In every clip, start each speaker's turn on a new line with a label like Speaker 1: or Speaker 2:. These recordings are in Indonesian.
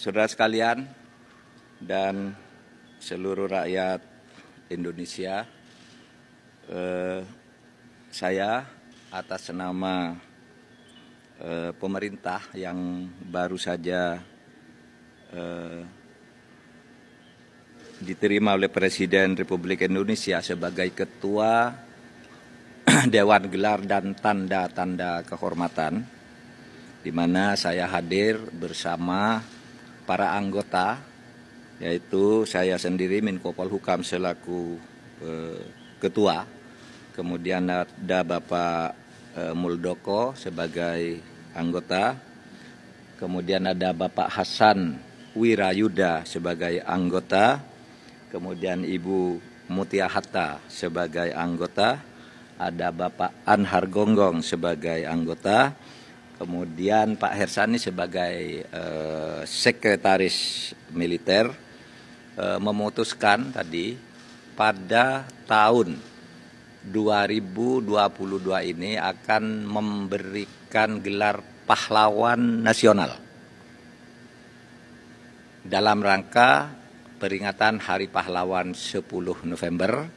Speaker 1: Saudara sekalian dan seluruh rakyat Indonesia, saya atas nama pemerintah yang baru saja diterima oleh Presiden Republik Indonesia sebagai Ketua Dewan Gelar dan Tanda-Tanda Kehormatan, di mana saya hadir bersama para anggota, yaitu saya sendiri Menko Polhukam selaku Ketua, kemudian ada Bapak Muldoko sebagai anggota, kemudian ada Bapak Hasan Wirayuda sebagai anggota, kemudian Ibu Mutia Hatta sebagai anggota, ada Bapak Anhar Gonggong sebagai anggota, kemudian Pak Hersani sebagai sekretaris militer, memutuskan tadi pada tahun 2022 ini akan memberikan gelar pahlawan nasional dalam rangka peringatan Hari Pahlawan 10 November,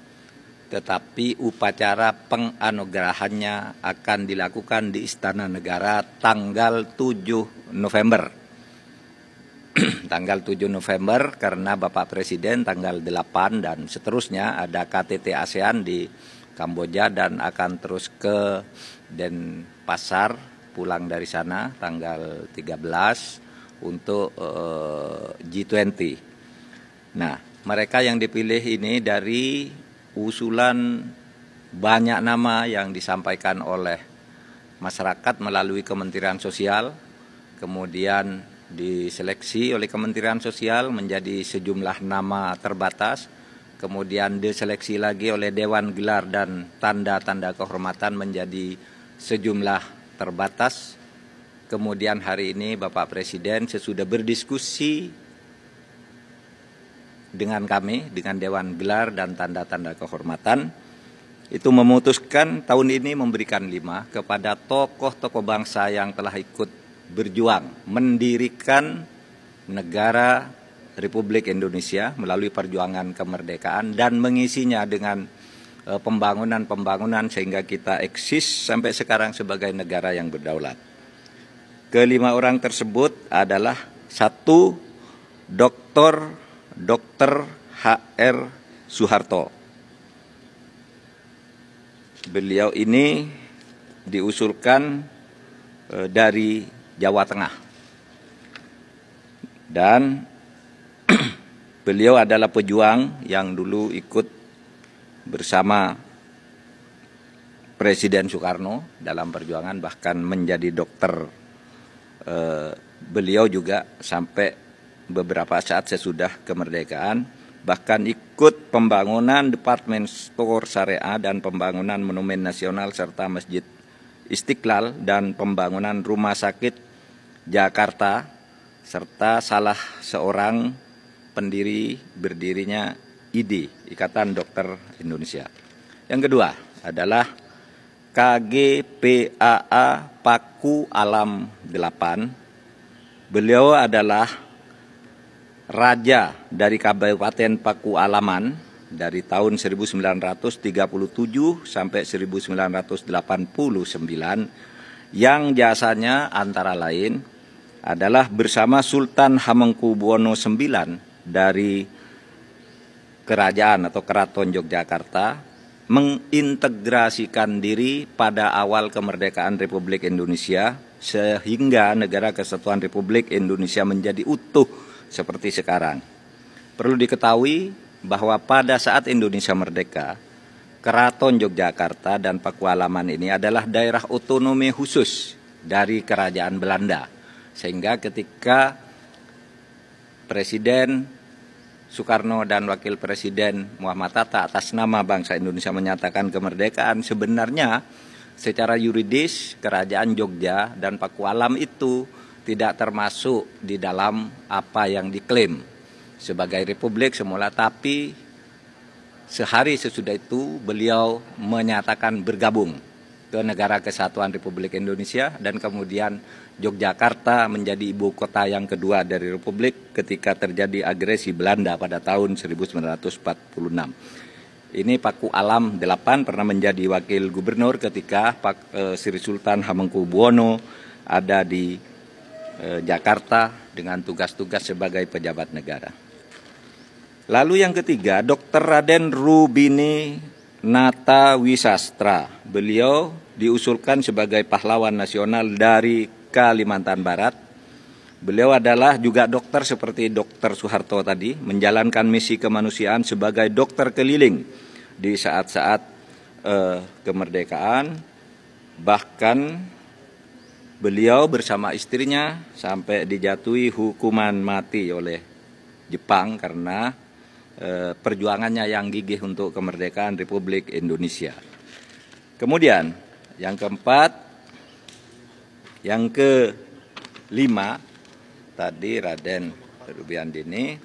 Speaker 1: tetapi upacara penganugerahannya akan dilakukan di Istana Negara tanggal 7 November. Tanggal 7 November karena Bapak Presiden tanggal 8 dan seterusnya ada KTT ASEAN di Kamboja dan akan terus ke Denpasar, pulang dari sana tanggal 13 untuk G20. Nah, mereka yang dipilih ini dari usulan banyak nama yang disampaikan oleh masyarakat melalui Kementerian Sosial, kemudian diseleksi oleh Kementerian Sosial menjadi sejumlah nama terbatas, kemudian diseleksi lagi oleh Dewan Gelar dan Tanda-Tanda Kehormatan menjadi sejumlah terbatas. Kemudian hari ini Bapak Presiden sesudah berdiskusi dengan kami, dengan Dewan Gelar dan Tanda-Tanda Kehormatan, itu memutuskan tahun ini memberikan 5 kepada tokoh-tokoh bangsa yang telah ikut berjuang mendirikan negara Republik Indonesia melalui perjuangan kemerdekaan dan mengisinya dengan pembangunan-pembangunan sehingga kita eksis sampai sekarang sebagai negara yang berdaulat. Kelima orang tersebut adalah 1. Dr. H.R. Soeharto. Beliau ini diusulkan dari Jawa Tengah. Dan beliau adalah pejuang yang dulu ikut bersama Presiden Soekarno dalam perjuangan, bahkan menjadi dokter. Beliau juga sampai beberapa saat sesudah kemerdekaan, bahkan ikut pembangunan Departemen Store Syariah dan pembangunan Monumen Nasional serta Masjid Istiqlal dan pembangunan Rumah Sakit Jakarta, serta salah seorang pendiri berdirinya IDI, Ikatan Dokter Indonesia. Yang kedua adalah KGPAA Paku Alam 8. Beliau adalah raja dari Kabupaten Paku Alaman dari tahun 1937 sampai 1989 yang jasanya antara lain adalah bersama Sultan Hamengkubuwono IX dari Kerajaan atau Keraton Yogyakarta mengintegrasikan diri pada awal kemerdekaan Republik Indonesia sehingga Negara Kesatuan Republik Indonesia menjadi utuh seperti sekarang. Perlu diketahui bahwa pada saat Indonesia merdeka, Keraton Yogyakarta dan Pakualaman ini adalah daerah otonomi khusus dari Kerajaan Belanda. Sehingga ketika Presiden Soekarno dan Wakil Presiden Muhammad Hatta atas nama bangsa Indonesia menyatakan kemerdekaan, sebenarnya secara yuridis Kerajaan Jogja dan Pakualam itu tidak termasuk di dalam apa yang diklaim sebagai republik semula, tapi sehari sesudah itu beliau menyatakan bergabung ke Negara Kesatuan Republik Indonesia, dan kemudian Yogyakarta menjadi ibu kota yang kedua dari Republik ketika terjadi agresi Belanda pada tahun 1946. Ini Paku Alam VIII pernah menjadi wakil gubernur ketika Sri Sultan Hamengkubuwono ada di Jakarta dengan tugas-tugas sebagai pejabat negara. Lalu yang ketiga, Dr. Raden Rubini Nata Wisastra. Beliau diusulkan sebagai pahlawan nasional dari Kalimantan Barat. Beliau adalah juga dokter seperti Dr. Soeharto tadi, menjalankan misi kemanusiaan sebagai dokter keliling di saat-saat kemerdekaan. Bahkan beliau bersama istrinya sampai dijatuhi hukuman mati oleh Jepang karena perjuangannya yang gigih untuk kemerdekaan Republik Indonesia. Kemudian yang keempat, yang kelima tadi Raden Rubiandini.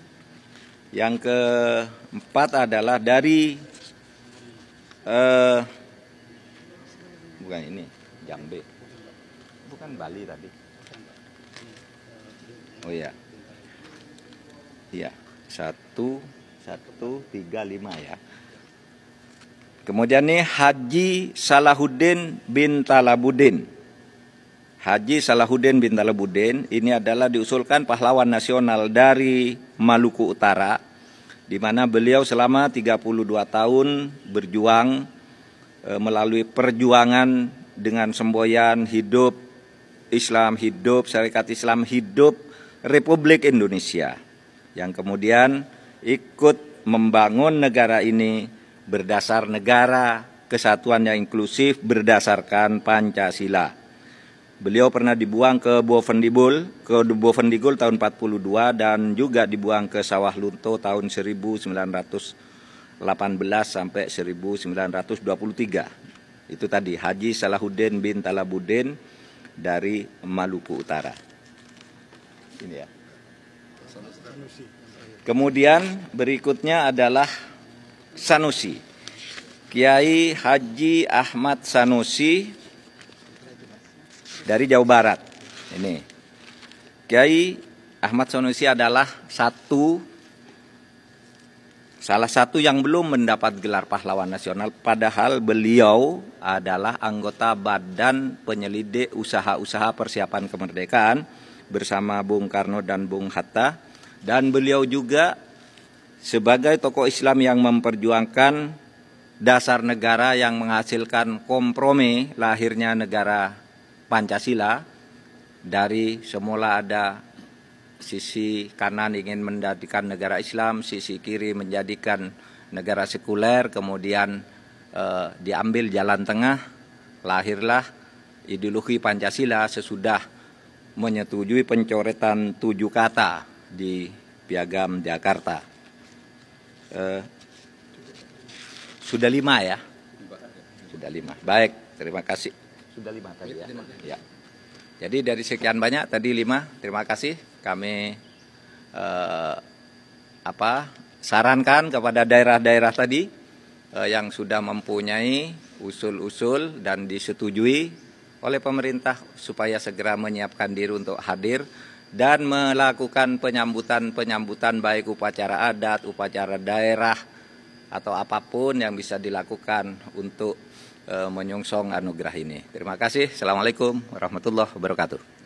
Speaker 1: Yang keempat adalah dari bukan ini Jambe, bukan Bali tadi. Oh iya, iya 1, 3, 5 ya. Kemudian nih Haji Salahuddin bin Talabuddin. Haji Salahuddin bin Talabuddin ini adalah diusulkan pahlawan nasional dari Maluku Utara, di mana beliau selama 32 tahun berjuang melalui perjuangan dengan semboyan hidup Islam, hidup Syarikat Islam, hidup Republik Indonesia, yang kemudian ikut membangun negara ini berdasar negara kesatuan yang inklusif berdasarkan Pancasila. Beliau pernah dibuang ke Bovendigul tahun 42 dan juga dibuang ke Sawah Lunto tahun 1918 sampai 1923. Itu tadi Haji Salahuddin bin Talabuddin dari Maluku Utara. Ini ya. Kemudian berikutnya adalah Sanusi, Kiai Haji Ahmad Sanusi dari Jawa Barat. Ini Kiai Ahmad Sanusi adalah salah satu yang belum mendapat gelar pahlawan nasional, padahal beliau adalah anggota Badan Penyelidik Usaha-Usaha Persiapan Kemerdekaan bersama Bung Karno dan Bung Hatta. Dan beliau juga sebagai tokoh Islam yang memperjuangkan dasar negara yang menghasilkan kompromi lahirnya negara Pancasila. Dari semula ada sisi kanan ingin menjadikan negara Islam, sisi kiri menjadikan negara sekuler, kemudian diambil jalan tengah, lahirlah ideologi Pancasila sesudah menyetujui pencoretan 7 kata di Piagam Jakarta. Sudah 5 ya? Sudah 5. Baik, terima kasih. Sudah 5 tadi ya? Ya. Jadi dari sekian banyak tadi 5, terima kasih. Kami sarankan kepada daerah-daerah tadi yang sudah mempunyai usul-usul dan disetujui oleh pemerintah supaya segera menyiapkan diri untuk hadir dan melakukan penyambutan baik upacara adat, upacara daerah, atau apapun yang bisa dilakukan untuk menyongsong anugerah ini. Terima kasih. Assalamualaikum warahmatullahi wabarakatuh.